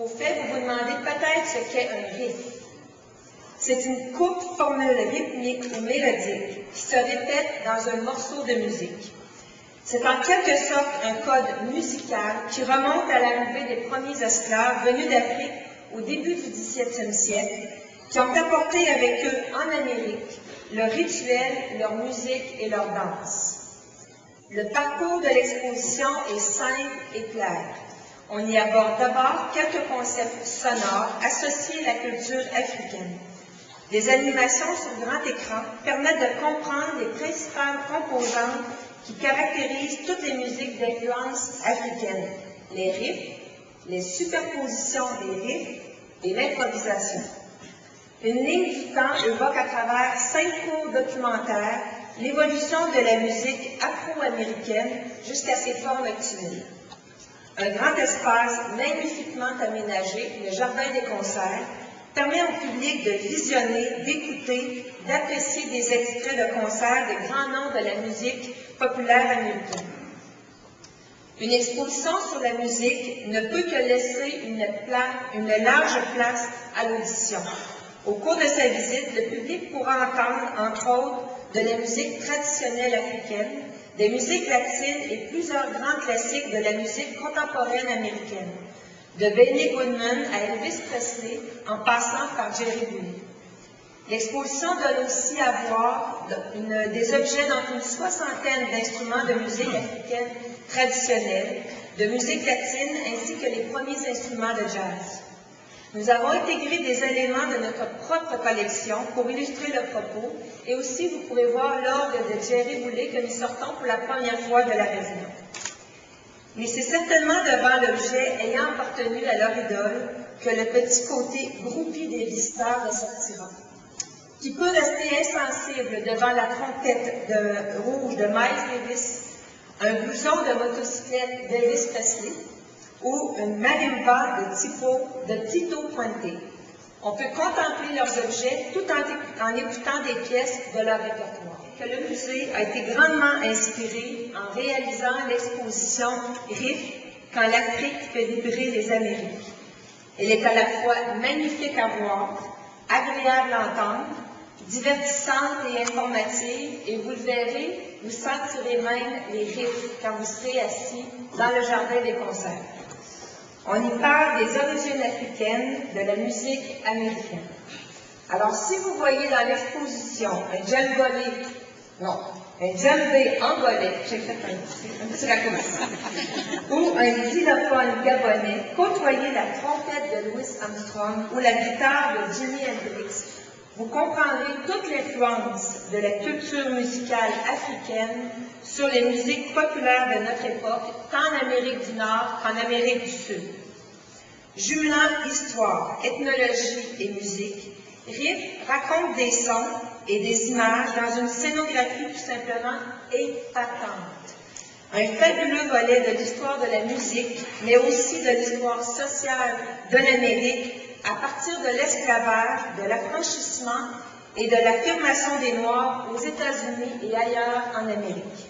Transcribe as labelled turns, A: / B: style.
A: Au fait, vous vous demandez peut-être ce qu'est un riff. C'est une courte formule rythmique ou mélodique qui se répète dans un morceau de musique. C'est en quelque sorte un code musical qui remonte à l'arrivée des premiers esclaves venus d'Afrique au début du XVIIe siècle, qui ont apporté avec eux en Amérique leur rituel, leur musique et leur danse. Le parcours de l'exposition est simple et clair. On y aborde d'abord quelques concepts sonores associés à la culture africaine. Des animations sur grand écran permettent de comprendre les principales composantes qui caractérisent toutes les musiques d'influence africaine, les riffs, les superpositions des riffs et l'improvisation. Une ligne du temps évoque à travers 5 courts documentaires l'évolution de la musique afro-américaine jusqu'à ses formes actuelles. Un grand espace magnifiquement aménagé, le Jardin des concerts, permet au public de visionner, d'écouter, d'apprécier des extraits de concerts de grands noms de la musique populaire américaine. Une exposition sur la musique ne peut que laisser une large place à l'audition. Au cours de sa visite, le public pourra entendre, entre autres, de la musique traditionnelle africaine, des musiques latines et plusieurs grands classiques de la musique contemporaine américaine, de Benny Goodman à Elvis Presley, en passant par Jerry Boulez. L'exposition donne aussi à voir des objets dans une soixantaine d'instruments de musique africaine traditionnelle, de musique latine, ainsi que les premiers instruments de jazz. Nous avons intégré des éléments de notre propre collection pour illustrer le propos, et aussi vous pourrez voir l'orgue de Jerry Boulez que nous sortons pour la première fois de la résidence. Mais c'est certainement devant l'objet ayant appartenu à leur idole que le petit côté groupie des visiteurs ressortira. Qui peut rester insensible devant la trompette rouge de Miles Davis, un blouson de motocyclette d'Elvis Presley ou une marimba de Tito Puente. On peut contempler leurs objets tout en écoutant des pièces de leur répertoire. Que le musée a été grandement inspiré en réalisant l'exposition Riff quand l'Afrique fait vibrer les Amériques. Elle est à la fois magnifique à voir, agréable à entendre, divertissante et informative, et vous le verrez, vous sentirez même les riffs quand vous serez assis dans le jardin des concerts. On y parle des origines africaines de la musique américaine. Alors, si vous voyez dans l'exposition un djembé angolais, j'ai fait un petit raccourci, ou un xylophone gabonais, côtoyez la trompette de Louis Armstrong ou la guitare de Jimi Hendrix, vous comprendrez toute l'influence de la culture musicale africaine sur les musiques populaires de notre époque, tant en Amérique du Nord qu'en Amérique du Sud. Jumelant histoire, ethnologie et musique, Riff raconte des sons et des images dans une scénographie tout simplement épatante. Un fabuleux volet de l'histoire de la musique, mais aussi de l'histoire sociale de l'Amérique, à partir de l'esclavage, de l'affranchissement et de l'affirmation des Noirs aux États-Unis et ailleurs en Amérique.